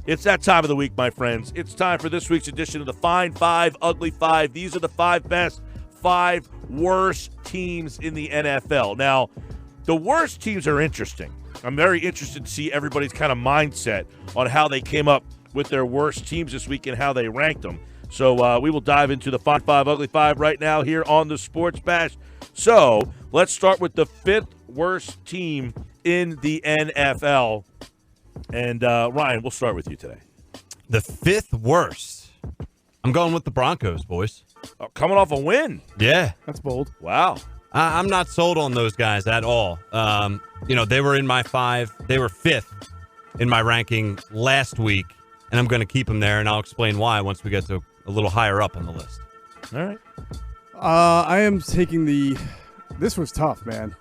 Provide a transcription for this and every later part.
It's that time of the week, my friends. It's time for this week's edition of the Fine Five, Ugly Five. These are the 5 best, 5 worst teams in the NFL. Now, the worst teams are interesting. I'm very interested to see everybody's kind of mindset on how they came up with their worst teams this week and how they ranked them. So we will dive into the Fine Five, Ugly Five right now here on the Sports Bash. So let's start with the 5th worst team in the NFL. And Ryan, we'll start with you today. The 5th worst. I'm going with the Broncos, boys. Coming off a win. Yeah. That's bold. Wow. I'm not sold on those guys at all. They were in my 5. They were 5th in my ranking last week, and I'm going to keep them there, and I'll explain why once we get to a little higher up on the list. All right. I am taking this was tough, man.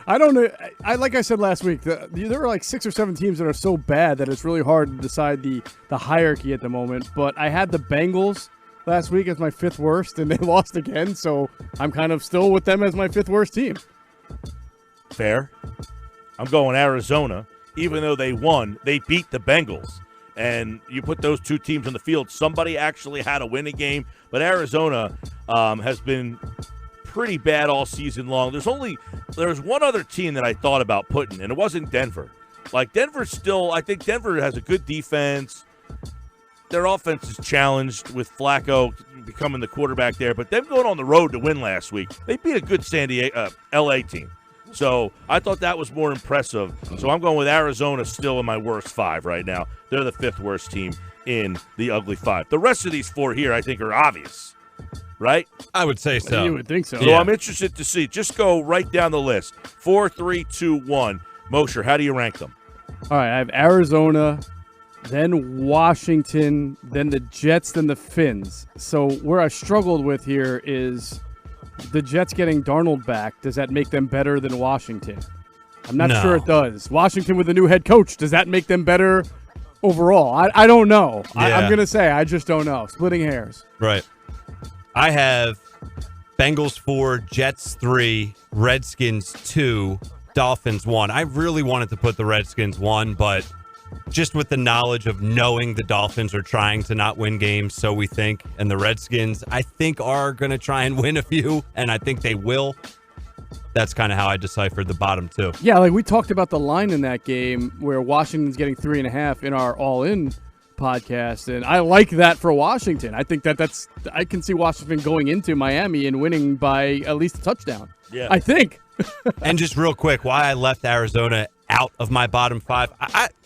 I don't know. Like I said last week, there are like 6 or 7 teams that are so bad that it's really hard to decide the hierarchy at the moment. But I had the Bengals last week as my 5th worst, and they lost again. So I'm kind of still with them as my 5th worst team. Fair. I'm going Arizona. Even though they won, they beat the Bengals. And you put those 2 teams on the field, somebody actually had to win a game. But Arizona has been pretty bad all season long. There's one other team that I thought about putting, and it wasn't Denver. I think Denver has a good defense. Their offense is challenged with Flacco becoming the quarterback there, but them going on the road to win last week, they beat a good LA team. So I thought that was more impressive. So I'm going with Arizona still in my worst 5 right now. They're the 5th worst team in the ugly 5. The rest of these 4 here I think are obvious, right? I would say so. You would think so. So I'm interested to see. Just go right down the list. 4, 3, 2, 1. Mosher, how do you rank them? All right, I have Arizona, then Washington, then the Jets, then the Finns. So where I struggled with here is the Jets getting Darnold back. Does that make them better than Washington? I'm not sure it does. Washington with a new head coach, does that make them better overall? I don't know. Yeah. I'm going to say I just don't know. Splitting hairs. Right. I have Bengals 4, Jets 3, Redskins 2, Dolphins 1. I really wanted to put the Redskins 1, but just with the knowledge of knowing the Dolphins are trying to not win games, so we think, and the Redskins, I think, are going to try and win a few, and I think they will. That's kind of how I deciphered the bottom 2. Yeah, like we talked about the line in that game where Washington's getting 3.5 in our all-in podcast, and I like that for Washington. I think I can see Washington going into Miami and winning by at least a touchdown. Yeah. I think. And just real quick, why I left Arizona out of my bottom 5,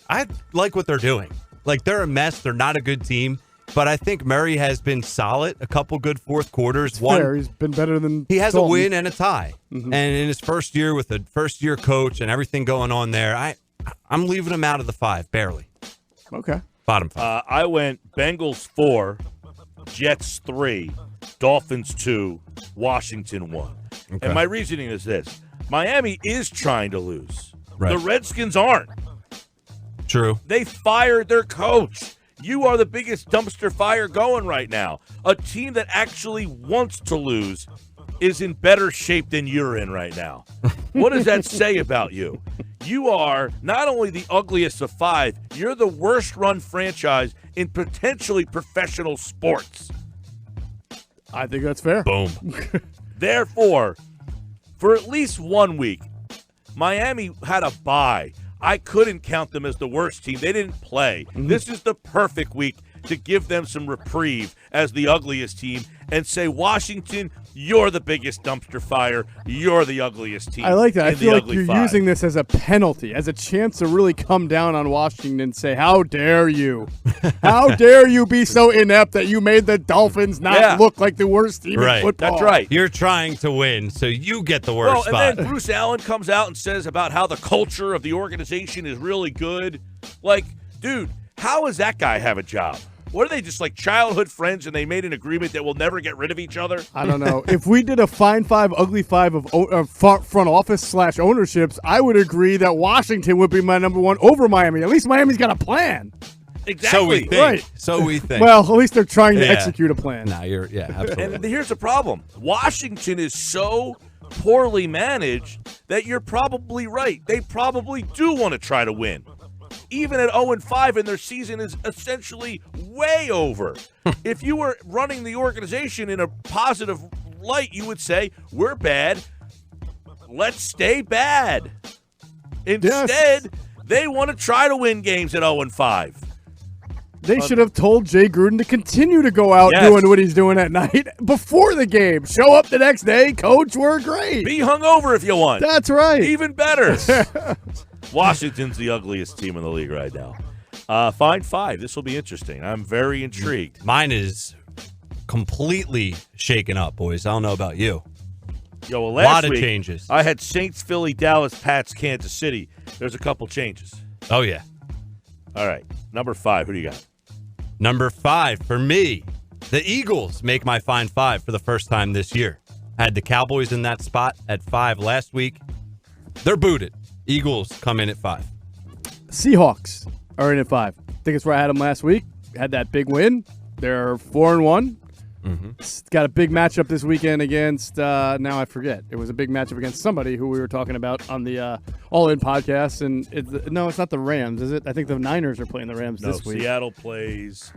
I like what they're doing. Like, they're a mess. They're not a good team. But I think Murray has been solid. A couple good fourth quarters. Fair. He's been better than he has Dalton. a win and a tie. Mm-hmm. And in his first year with a first-year coach and everything going on there, I'm leaving him out of the 5, barely. Okay. Bottom 5. I went Bengals 4, Jets 3, Dolphins 2, Washington 1. Okay. And my reasoning is this. Miami is trying to lose. Right. The Redskins aren't. True. They fired their coach. You are the biggest dumpster fire going right now. A team that actually wants to lose is in better shape than you're in right now. What does that say about you? You are not only the ugliest of 5, you're the worst run franchise in potentially professional sports. I think that's fair. Boom. Therefore, for at least 1 week, Miami had a bye. I couldn't count them as the worst team. They didn't play. Mm-hmm. This is the perfect week to give them some reprieve as the ugliest team and say, Washington, you're the biggest dumpster fire. You're the ugliest team. I like that. I feel like you're 5. using this as a penalty, as a chance to really come down on Washington and say, how dare you? How dare you be so inept that you made the Dolphins not look like the worst team in football? That's right. You're trying to win, so you get the worst spot. And then Bruce Allen comes out and says about how the culture of the organization is really good. Like, dude, how does that guy have a job? What are they, just like childhood friends and they made an agreement that we'll never get rid of each other? I don't know. If we did a Fine 5, Ugly 5 of front office / ownerships, I would agree that Washington would be my number 1 over Miami. At least Miami's got a plan. Exactly. So we think. Right. So we think. Well, at least they're trying to execute a plan. No, absolutely. And here's the problem. Washington is so poorly managed that you're probably right. They probably do want to try to win. even at 0-5, and their season is essentially way over. If you were running the organization in a positive light, you would say, we're bad. Let's stay bad. Instead, they want to try to win games at 0-5. They should have told Jay Gruden to continue to go out doing what he's doing at night before the game. Show up the next day. Coach, we're great. Be hungover if you want. That's right. Even better. Washington's the ugliest team in the league right now. Fine 5. This will be interesting. I'm very intrigued. Mine is completely shaken up, boys. I don't know about you. Yo, well, A last lot of week, changes. I had Saints, Philly, Dallas, Pats, Kansas City. There's a couple changes. Oh, yeah. All right. Number 5. Who do you got? Number 5 for me, the Eagles make my Fine 5 for the first time this year. I had the Cowboys in that spot at 5 last week. They're booted. Eagles come in at 5. Seahawks are in at 5. I think it's where I had them last week. Had that big win. They're 4-1. Got a big matchup this weekend against, now I forget. It was a big matchup against somebody who we were talking about on the All In podcast. And no, it's not the Rams, is it? I think the Niners are playing the Rams this week. Seattle plays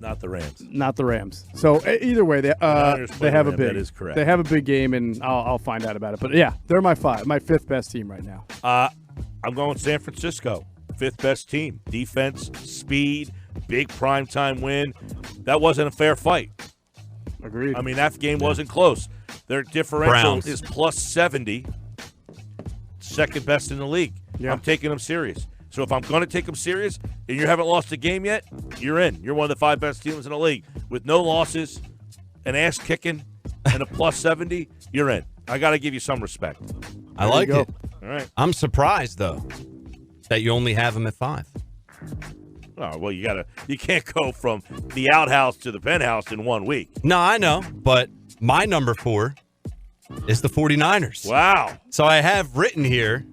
not the Rams. Not the Rams. So either way, they have a big. That is correct. They have a big game, and I'll find out about it. But yeah, they're my 5, my 5th best team right now. I'm going San Francisco. 5th best team. Defense, speed, big primetime win. That wasn't a fair fight. Agreed. I mean, that game wasn't close. Their differential Browns. is plus 70. Second best in the league. Yeah. I'm taking them serious. So if I'm going to take them serious and you haven't lost a game yet, you're in. You're one of the 5 best teams in the league. With no losses, an ass kicking, and a plus 70, you're in. I got to give you some respect. I like it. All right. I'm surprised, though, that you only have them at 5. Oh, well, you can't go from the outhouse to the penthouse in 1 week. No, I know, but my number 4 is the 49ers. Wow. So I have written here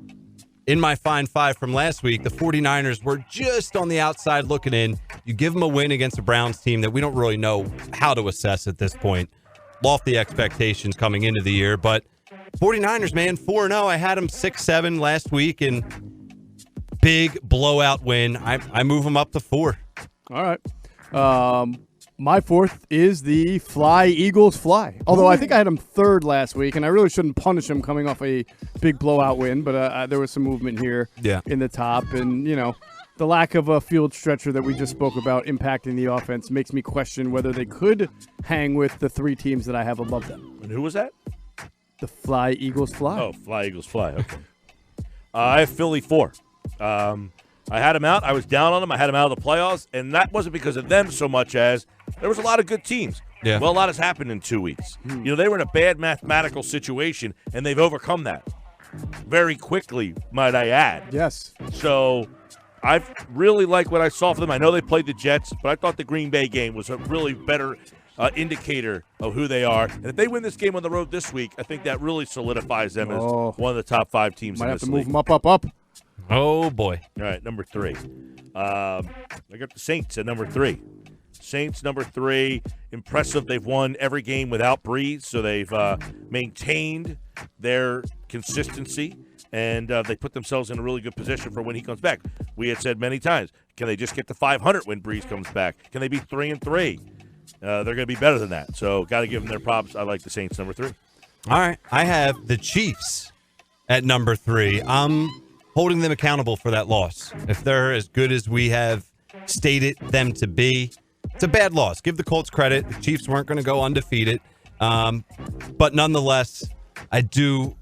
in my Fine 5 from last week, the 49ers were just on the outside looking in. You give them a win against a Browns team that we don't really know how to assess at this point. Lofty expectations coming into the year, but 49ers, man, 4-0. I had them 6-7 last week, and big blowout win. I move them up to 4. All right. My 4th is the Eagles fly. Although I think I had them 3rd last week, and I really shouldn't punish them coming off a big blowout win, but there was some movement here in the top. And, the lack of a field stretcher that we just spoke about impacting the offense makes me question whether they could hang with the 3 teams that I have above them. And who was that? The Eagles fly. Oh, Eagles fly. Okay. I have Philly 4. I had them out. I was down on them. I had them out of the playoffs, and that wasn't because of them so much as there was a lot of good teams. Yeah. Well, a lot has happened in 2 weeks. They were in a bad mathematical situation, and they've overcome that very quickly, might I add. Yes. So I really like what I saw from them. I know they played the Jets, but I thought the Green Bay game was a really better indicator of who they are. And if they win this game on the road this week, I think that really solidifies them as one of the top 5 teams in this league. Might have to move them up. Oh, boy. All right, number 3. I got the Saints at number 3. Saints, number 3. Impressive. They've won every game without Breeze, so they've maintained their consistency, and they put themselves in a really good position for when he comes back. We had said many times, can they just get to 500 when Breeze comes back? Can they be 3-3? They're going to be better than that, so got to give them their props. I like the Saints, number 3. All right. I have the Chiefs at number 3. I'm holding them accountable for that loss. If they're as good as we have stated them to be, it's a bad loss. Give the Colts credit. The Chiefs weren't going to go undefeated. But nonetheless, I do,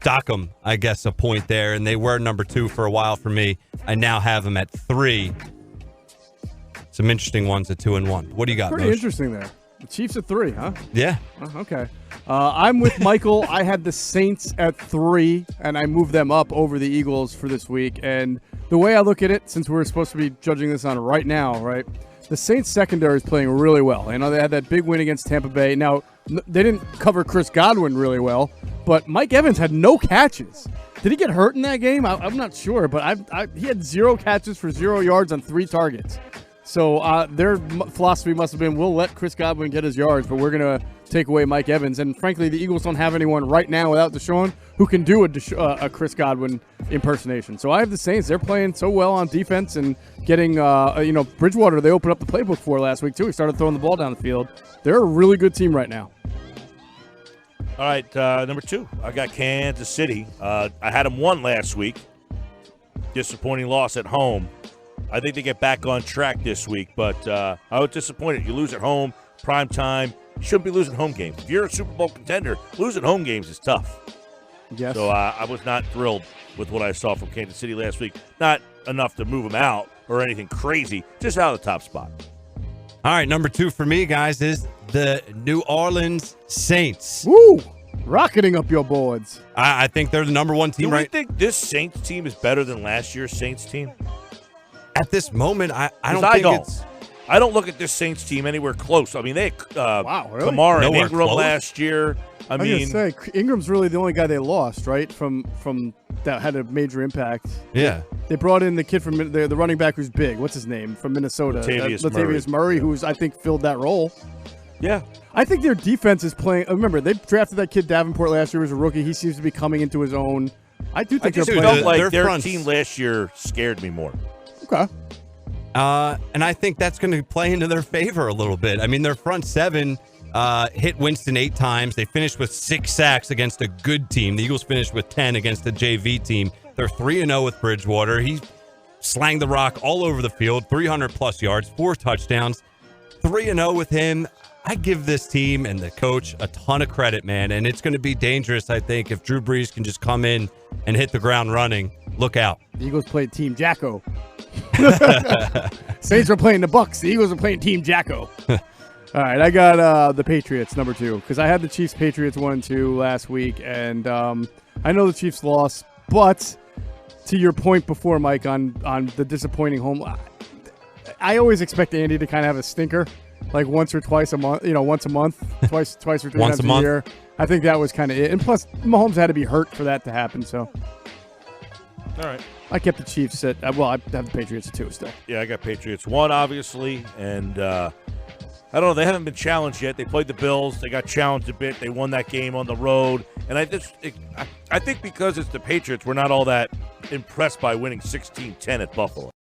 dock them, I guess, a point there. And they were number 2 for a while for me. I now have them at 3. Some interesting ones at 2 and 1. What do you got, Pretty Mosher? interesting there. The Chiefs at 3, huh? Yeah. Okay. I'm with Michael. I had the Saints at 3, and I moved them up over the Eagles for this week. And the way I look at it, since we're supposed to be judging this on right now, right, the Saints secondary is playing really well. I know they had that big win against Tampa Bay. Now, they didn't cover Chris Godwin really well, but Mike Evans had no catches. Did he get hurt in that game? I'm not sure, but he had 0 catches for 0 yards on 3 targets. So their philosophy must have been, we'll let Chris Godwin get his yards, but we're going to take away Mike Evans. And frankly, the Eagles don't have anyone right now without Deshaun who can do a Chris Godwin impersonation. So I have the Saints. They're playing so well on defense and getting, Bridgewater, they opened up the playbook for last week, too. He started throwing the ball down the field. They're a really good team right now. All right, number 2, I got Kansas City. I had them 1 last week. Disappointing loss at home. I think they get back on track this week, but I was disappointed. You lose at home, prime time. You shouldn't be losing home games. If you're a Super Bowl contender, losing home games is tough. Yes. So I was not thrilled with what I saw from Kansas City last week. Not enough to move them out or anything crazy, just out of the top spot. All right, number 2 for me, guys, is the New Orleans Saints. Woo! Rocketing up your boards. I think they're the number 1 team, Do we right? think this Saints team is better than last year's Saints team? At this moment, I don't 'Cause think it's... I don't look at this Saints team anywhere close. I mean, they had Wow, really? Kamara and Nowhere Ingram close? last year. I mean, say, Ingram's really the only guy they lost, right? From that had a major impact. Yeah. They brought in the kid from the running back who's big. What's his name from Minnesota? Latavius Murray, who's I think filled that role. yeah. I think their defense is playing. Remember, they drafted that kid Davenport last year as a rookie. He seems to be coming into his own. I do I think they're just playing. felt like their fronts. team last year scared me more. Okay. And I think that's going to play into their favor a little bit. I mean, their front 7 hit Winston 8 times. They finished with 6 sacks against a good team. The Eagles finished with 10 against a JV team. They're 3-0 with Bridgewater. He slanged the rock all over the field, 300-plus yards, 4 touchdowns. 3-0 with him. I give this team and the coach a ton of credit, man, and it's going to be dangerous, I think, if Drew Brees can just come in and hit the ground running. Look out. The Eagles played Team Jacko. Saints are playing the Bucks. The Eagles are playing Team Jacko. All right, I got the Patriots, number 2, because I had the Chiefs-Patriots 1-2 last week, and I know the Chiefs lost, but to your point before, Mike, on the disappointing home, I always expect Andy to kind of have a stinker, like once or twice a month, once a month, twice or 3 Once times a month. year. I think that was kind of it. And plus, Mahomes had to be hurt for that to happen, so All right. I kept the Chiefs at, I have the Patriots at 2 still. Yeah, I got Patriots 1, obviously, and I don't know. They haven't been challenged yet. They played the Bills. They got challenged a bit. They won that game on the road, and I think because it's the Patriots, we're not all that impressed by winning 16-10 at Buffalo.